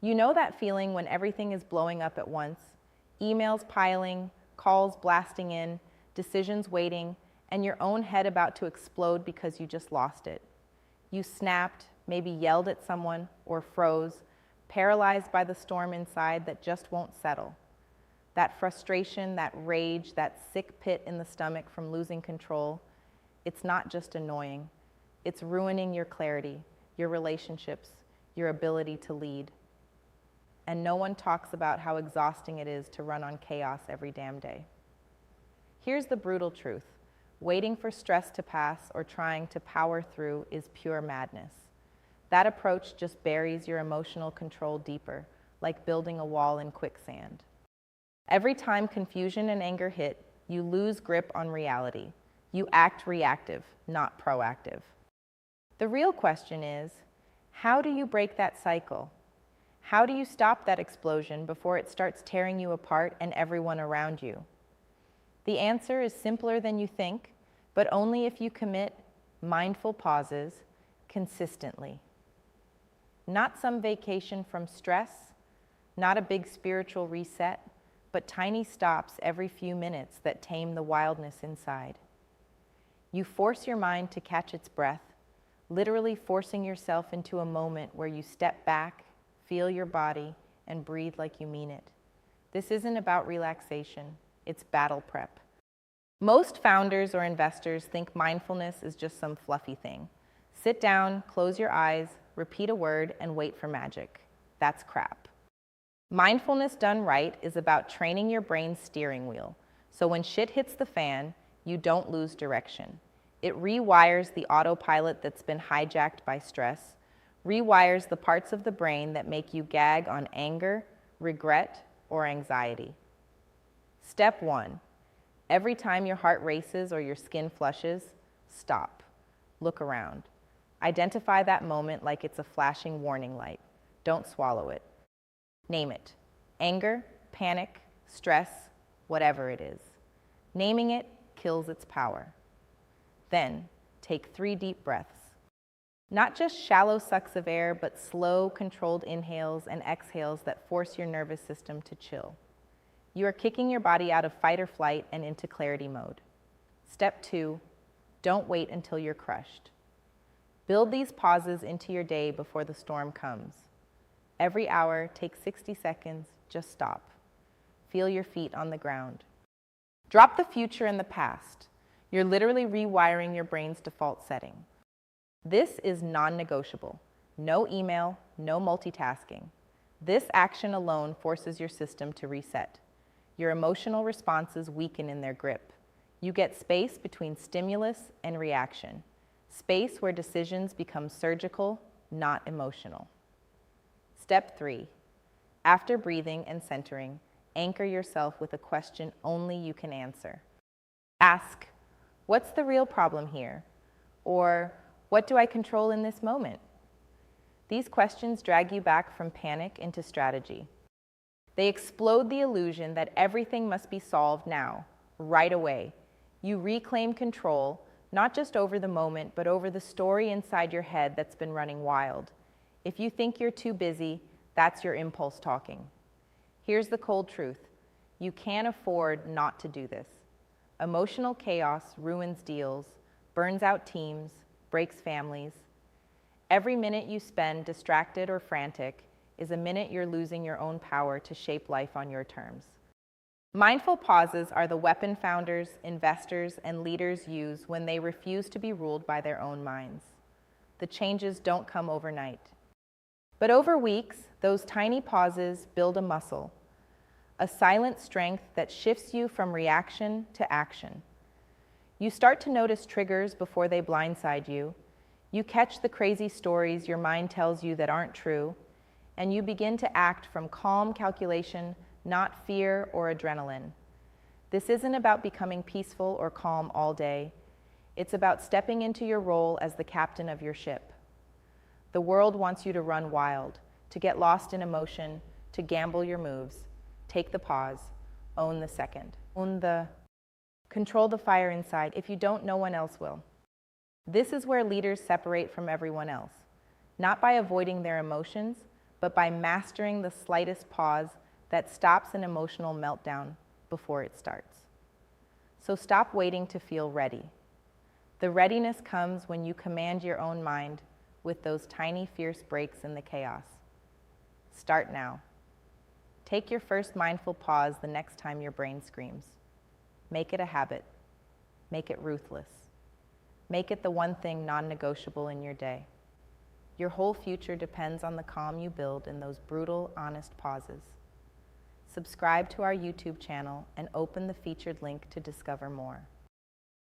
You know that feeling when everything is blowing up at once, emails piling, calls blasting in, decisions waiting, and your own head about to explode because you just lost it. You snapped, maybe yelled at someone, or froze, paralyzed by the storm inside that just won't settle. That frustration, that rage, that sick pit in the stomach from losing control, it's not just annoying. It's ruining your clarity, your relationships, your ability to lead. And no one talks about how exhausting it is to run on chaos every damn day. Here's the brutal truth. Waiting for stress to pass or trying to power through is pure madness. That approach just buries your emotional control deeper, like building a wall in quicksand. Every time confusion and anger hit, you lose grip on reality. You act reactive, not proactive. The real question is, how do you break that cycle? How do you stop that explosion before it starts tearing you apart and everyone around you? The answer is simpler than you think, but only if you commit mindful pauses consistently. Not some vacation from stress, not a big spiritual reset, but tiny stops every few minutes that tame the wildness inside. You force your mind to catch its breath, literally forcing yourself into a moment where you step back, feel your body, and breathe like you mean it. This isn't about relaxation, it's battle prep. Most founders or investors think mindfulness is just some fluffy thing. Sit down, close your eyes, repeat a word, and wait for magic. That's crap. Mindfulness done right is about training your brain's steering wheel, so when shit hits the fan, you don't lose direction. It rewires the autopilot that's been hijacked by stress, rewires the parts of the brain that make you gag on anger, regret, or anxiety. Step 1. Every time your heart races or your skin flushes, stop. Look around. Identify that moment like it's a flashing warning light. Don't swallow it. Name it. Anger, panic, stress, whatever it is. Naming it kills its power. Then, take 3 deep breaths. Not just shallow sucks of air, but slow, controlled inhales and exhales that force your nervous system to chill. You are kicking your body out of fight or flight and into clarity mode. Step 2, don't wait until you're crushed. Build these pauses into your day before the storm comes. Every hour, take 60 seconds, just stop. Feel your feet on the ground. Drop the future and the past. You're literally rewiring your brain's default setting. This is non-negotiable. No email, no multitasking. This action alone forces your system to reset. Your emotional responses weaken in their grip. You get space between stimulus and reaction. Space where decisions become surgical, not emotional. Step 3. After breathing and centering, anchor yourself with a question only you can answer. Ask, what's the real problem here? Or, what do I control in this moment? These questions drag you back from panic into strategy. They explode the illusion that everything must be solved now, right away. You reclaim control, not just over the moment, but over the story inside your head that's been running wild. If you think you're too busy, that's your impulse talking. Here's the cold truth. You can't afford not to do this. Emotional chaos ruins deals, burns out teams, breaks families. Every minute you spend distracted or frantic is a minute you're losing your own power to shape life on your terms. Mindful pauses are the weapon founders, investors, and leaders use when they refuse to be ruled by their own minds. The changes don't come overnight. But over weeks, those tiny pauses build a muscle, a silent strength that shifts you from reaction to action. You start to notice triggers before they blindside you. You catch the crazy stories your mind tells you that aren't true, and you begin to act from calm calculation, not fear or adrenaline. This isn't about becoming peaceful or calm all day. It's about stepping into your role as the captain of your ship. The world wants you to run wild, to get lost in emotion, to gamble your moves. Take the pause. Own the second. Control the fire inside. If you don't, no one else will. This is where leaders separate from everyone else. Not by avoiding their emotions, but by mastering the slightest pause that stops an emotional meltdown before it starts. So stop waiting to feel ready. The readiness comes when you command your own mind with those tiny, fierce breaks in the chaos. Start now. Take your first mindful pause the next time your brain screams. Make it a habit. Make it ruthless. Make it the one thing non-negotiable in your day. Your whole future depends on the calm you build in those brutal, honest pauses. Subscribe to our YouTube channel and open the featured link to discover more.